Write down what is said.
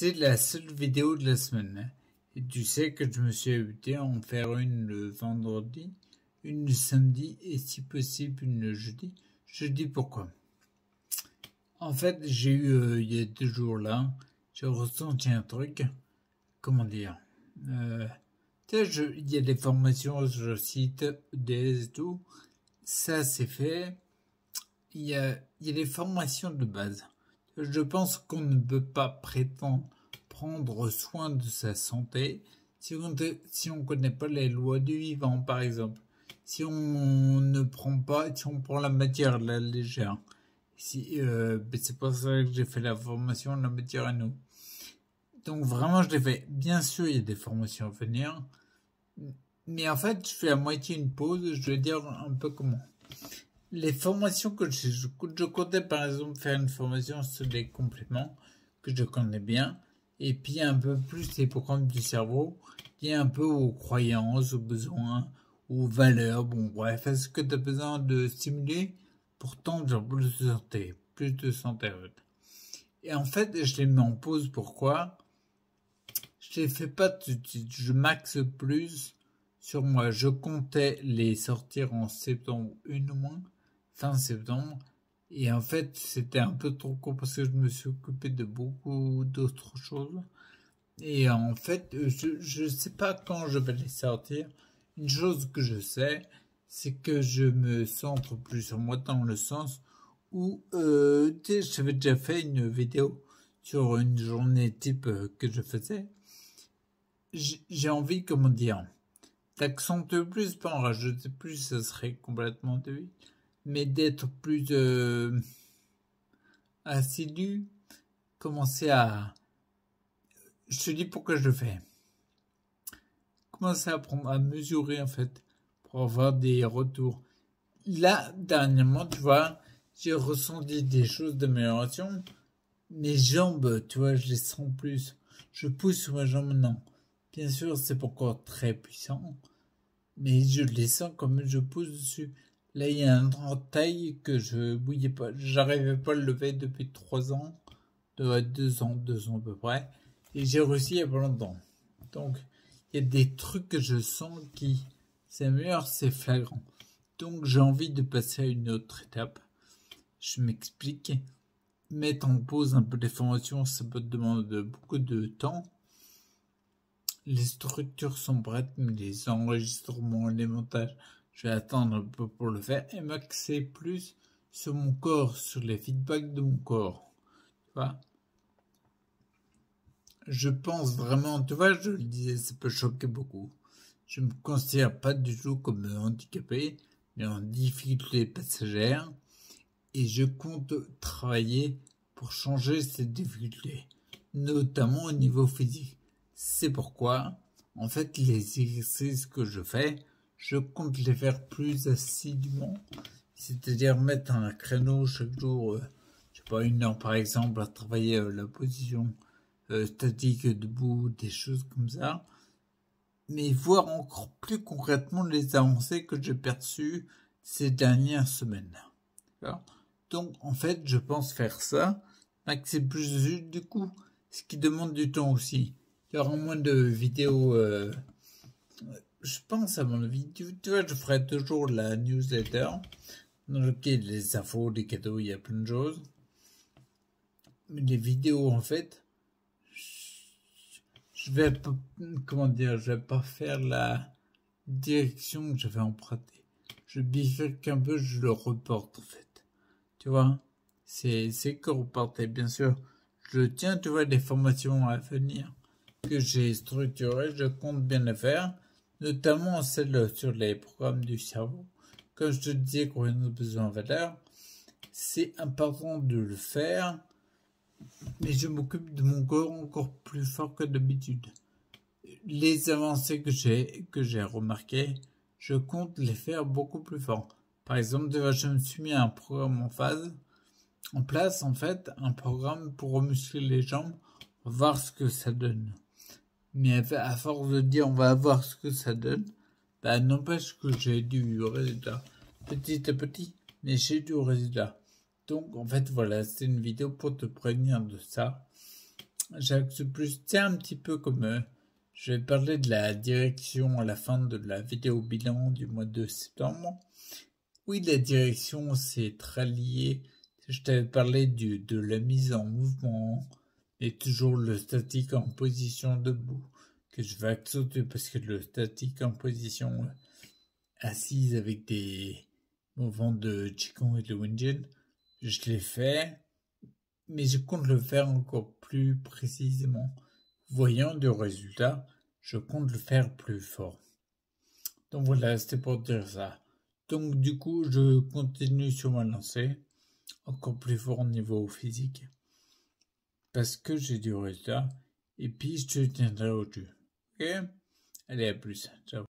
C'est la seule vidéo de la semaine. Et tu sais que je me suis habitué à en faire une le vendredi, une le samedi et si possible une le jeudi. Je dis pourquoi. En fait, j'ai eu il y a 2 jours là, j'ai ressenti un truc, comment dire. Tu sais, il y a des formations sur le site EDS et tout. Ça c'est fait. Il y a des formations de base. Je pense qu'on ne peut pas prétendre prendre soin de sa santé si on connaît pas les lois du vivant, par exemple. Si on ne prend pas, si on prend la matière à la légère. C'est pour ça que j'ai fait la formation de la matière à nous. Donc vraiment, je l'ai fait. Bien sûr, il y a des formations à venir. Mais en fait, je fais à moitié une pause. Je vais dire un peu comment. Les formations que je comptais par exemple faire une formation sur les compléments que je connais bien, et puis un peu plus les programmes du cerveau, et un peu aux croyances, aux besoins, aux valeurs, bon bref, est-ce que tu as besoin de stimuler pour tendre plus de santé, en fait. Et en fait, je les mets en pause, pourquoi? Je les fais pas tout de suite, je maxe plus sur moi. Je comptais les sortir en septembre, une au moins, fin septembre. Et en fait, c'était un peu trop court parce que je me suis occupé de beaucoup d'autres choses. Et en fait, je sais pas quand je vais les sortir. Une chose que je sais, c'est que je me centre plus sur moi dans le sens où, tu sais, j'avais déjà fait une vidéo sur une journée type que je faisais. J'ai envie, comment dire, d'accentuer plus, pas en rajouter plus, ça serait complètement débile, mais d'être plus assidu, commencer à... Je te dis pourquoi je le fais. Commencer à apprendre à mesurer, en fait, pour avoir des retours. Là, dernièrement, tu vois, j'ai ressenti des choses d'amélioration. Mes jambes, tu vois, je les sens plus. Je pousse sur ma jambe maintenant. Bien sûr, c'est pas encore très puissant, mais je les sens comme je pousse dessus. Là, il y a un entail que je bouillais pas. J'arrivais pas à le lever depuis 3 ans. 2 ans à peu près. Et j'ai réussi il y a pas longtemps. Donc, il y a des trucs que je sens qui s'améliorent, c'est flagrant. Donc, j'ai envie de passer à une autre étape. Je m'explique. Mettre en pause un peu les formations, ça peut demander beaucoup de temps. Les structures sont prêtes, mais les enregistrements, les montages, je vais attendre un peu pour le faire et m'axer plus sur mon corps, sur les feedbacks de mon corps. Tu vois? Je pense vraiment, tu vois, je le disais, ça peut choquer beaucoup. Je me considère pas du tout comme handicapé, mais en difficulté passagère, et je compte travailler pour changer ces difficultés, notamment au niveau physique. C'est pourquoi, en fait, les exercices que je fais, je compte les faire plus assidûment, c'est-à-dire mettre un créneau chaque jour, je sais pas, 1 heure par exemple, à travailler la position statique debout, des choses comme ça, mais voir encore plus concrètement les avancées que j'ai perçues ces dernières semaines. D'accord ? Donc, en fait, je pense faire ça, mais que c'est plus juste du coup, ce qui demande du temps aussi. Il y aura moins de vidéos. Je pense à mon avis. Tu vois, je ferai toujours la newsletter dans laquelle les infos, les cadeaux, il y a plein de choses. Mais les vidéos, en fait, je vais pas, comment dire, je vais pas faire la direction que j'avais empruntée. Je bifurque un peu, je le reporte en fait. Tu vois, c'est que reporter, bien sûr. Je tiens, tu vois, des formations à venir que j'ai structurées, je compte bien les faire, notamment celles sur les programmes du cerveau. Comme je te disais, qu'on a besoin de valeur, c'est important de le faire, mais je m'occupe de mon corps encore plus fort que d'habitude. Les avancées que j'ai remarquées, je compte les faire beaucoup plus fort. Par exemple, je me suis mis un programme en place en fait, un programme pour remuscler les jambes, voir ce que ça donne. Mais à force de dire on va voir ce que ça donne, bah n'empêche que j'ai du résultat. Petit à petit, mais j'ai du résultat. Donc en fait voilà, c'est une vidéo pour te prévenir de ça. j'axe plus, c'est un petit peu comme je vais parler de la direction à la fin de la vidéo bilan du mois de septembre. Oui, la direction, c'est très lié. Je t'avais parlé de la mise en mouvement, mais toujours le statique en position debout, que je vais accentuer parce que le statique en position assise avec des mouvements de Qigong et de Wenjin, je l'ai fait, mais je compte le faire encore plus précisément. Voyant du résultat, je compte le faire plus fort. Donc voilà, c'était pour dire ça. Donc du coup, je continue sur ma lancée, encore plus fort au niveau physique, parce que j'ai du résultat, et puis je te tiendrai au jus. Ok? Allez, à plus. Ciao.